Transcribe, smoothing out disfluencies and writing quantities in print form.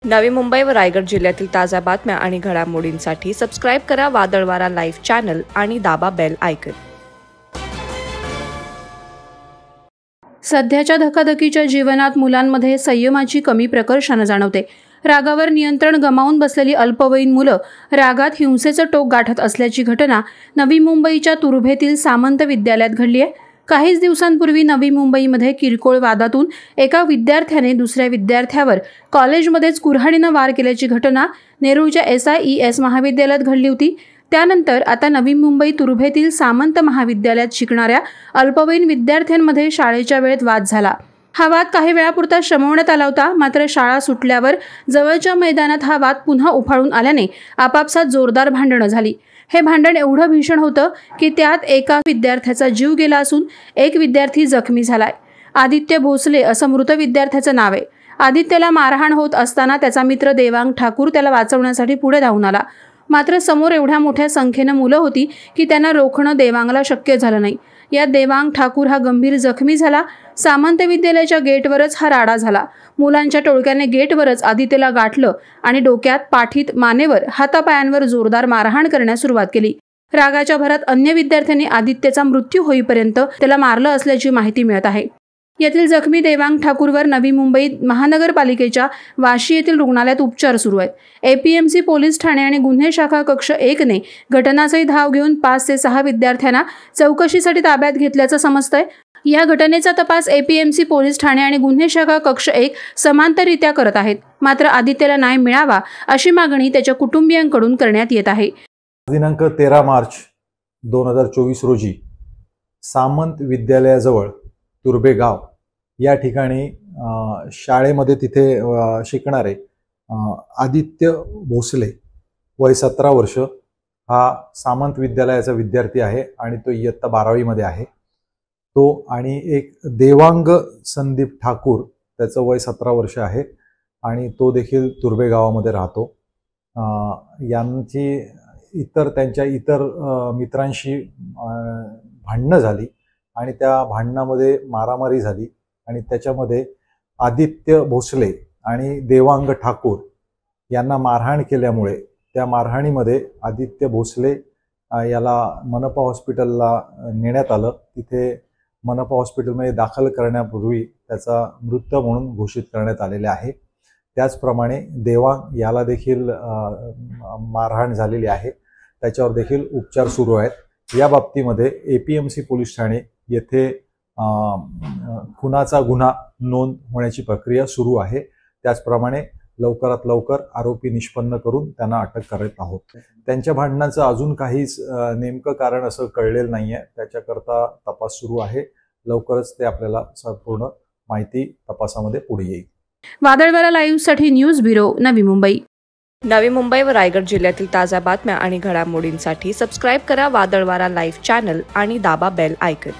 नवी मुंबई व रायगड जिल्ह्यातील ताज्या बातम्या आणि घडामोडींसाठी सबस्क्राईब करा वादळवारा लाईव्ह चॅनल आणि दाबा बेल आयकॉन। सध्याच्या धकाधकीच्या जीवनात मुलांमध्ये संयमाची कमी प्रकर्षाने जाणवते। रागावर नियंत्रण गमावून बसलेली अल्पवयीन मुलं रागात हिंसेचं टोक गाठत असल्याची घटना नवी मुंबईच्या तुर्भेतील सामंत विद्यालयात घडली आहे। काहीच दिवसांपूर्वी नवी मुंबईमध्ये किरकोळ वादातून एका विद्यार्थ्याने दुसऱ्या विद्यार्थ्यावर कॉलेजमध्येच कुऱ्हाडीने वार केल्याची घटना नेरूळच्या SIES महाविद्यालयात घडली होती। त्यानंतर आता नवी मुंबई तुर्भेतील सामंत महाविद्यालयात शिकणाऱ्या अल्पवयीन विद्यार्थ्यांमध्ये शाळेच्या वेळेत वाद झाला। हा वाद काही वेळापुरता शमवण्यात आला होता, मात्र शाळा सुटल्यावर जवळच्या मैदानात हा वाद पुन्हा उफाळून आल्याने आपापसात जोरदार भांडणं झाली। हे भांडण एवढं भीषण होतं की त्यात एका विद्यार्थ्याचा जीव गेला असून एक विद्यार्थी जखमी झालाय। आदित्य भोसले असं मृत विद्यार्थ्याचं नाव आहे। आदित्यला मारहाण होत असताना त्याचा मित्र देवांग ठाकूर त्याला वाचवण्यासाठी पुढे धावून आला, मात्र समोर एवढ्या मोठ्या संख्येने मुलं होती की त्यांना रोखणं देवांगला शक्य झालं नाही। यात देवांग ठाकूर हा गंभीर जखमी झाला। सामंत विद्यालयाच्या गेटवरच हा राडा झाला। मुलांच्या टोळक्याने गेटवरच आदित्यला गाठलं आणि डोक्यात, पाठीत, मानेवर, हातापायांवर जोरदार मारहाण करण्यास सुरुवात केली। रागाच्या भरात अन्य विद्यार्थ्यांनी आदित्यचा मृत्यू होईपर्यंत त्याला मारलं असल्याची माहिती मिळत आहे। यातील जखमी देवांग ठाकूरवर नवी मुंबई महानगरपालिकेच्या वाशी येथील रुग्णालयात उपचार सुरू आहेत। APMC पोलीस ठाणे आणि गुन्हे शाखा कक्ष 1 ने घटनास्थळी धाव घेऊन 5 ते 6 विद्यार्थ्यांना चौकशीसाठी ताब्यात घेतल्याचं समजतंय। या घटनेचा तपास APMC पोलीस ठाणे आणि गुन्हे शाखा कक्ष 1 समांतररित्या करत आहेत। मात्र आदित्यला न्याय मिळावा अशी मागणी त्याच्या कुटुंबियांकडून करण्यात येत आहे। दिनांक 13 मार्च 2024 रोजी सामंत विद्यालयाजवळ तुर्भे गाव या ठिकाणी शाळेमध्ये तिथे शिकणारे आदित्य भोसले वय 17 वर्ष हा सामंत विद्यालयाचा विद्यार्थी आहे आणि तो इयत्ता 12वी मध्ये आहे। तो आणि एक देवांग संदीप ठाकूर त्याचं वय 17 वर्ष आहे आणि तो देखील तुर्भे गावामध्ये राहतो। यांची त्यांच्या इतर मित्रांशी भांडणं झाली आणि त्या भांडणामध्ये मारामारी झाली आणि त्याच्यामध्ये आदित्य भोसले आणि देवांग ठाकूर यांना मारहाण केल्यामुळे त्या मारहाणीमध्ये आदित्य भोसले याला मनपा हॉस्पिटलला नेण्यात आलं। तिथे मनपा हॉस्पिटलमध्ये दाखल करण्यापूर्वी त्याचा मृत म्हणून घोषित करण्यात आलेले आहे। त्याचप्रमाणे देवांग याला देखील मारहाण झालेली आहे, त्याच्यावर देखील उपचार सुरू आहेत। या बाबतीमध्ये APMC पोलीस ठाणे येथे खुनाचा गुन्हा नोंद होण्याची प्रक्रिया सुरू आहे। त्याचप्रमाणे लवकरात लवकर आरोपी निष्पन्न करून त्यांना अटक करत आहोत। त्यांच्या भांडणाचं अजून काहीच नेमकं कारण असं कळलेलं नाहीये, त्याच्याकरता तपास सुरू आहे। लवकरच ते आपल्याला संपूर्ण माहिती तपासामध्ये पुढे येईल। वादळवारा लाईव्हसाठी न्यूज ब्युरो, नवी मुंबई। नवी मुंबई व रायगड जिल्ह्यातील ताज्या बातम्या आणि घडामोडींसाठी सबस्क्राईब करा वादळवारा लाईव्ह चॅनल आणि दाबा बेल आयकॉन।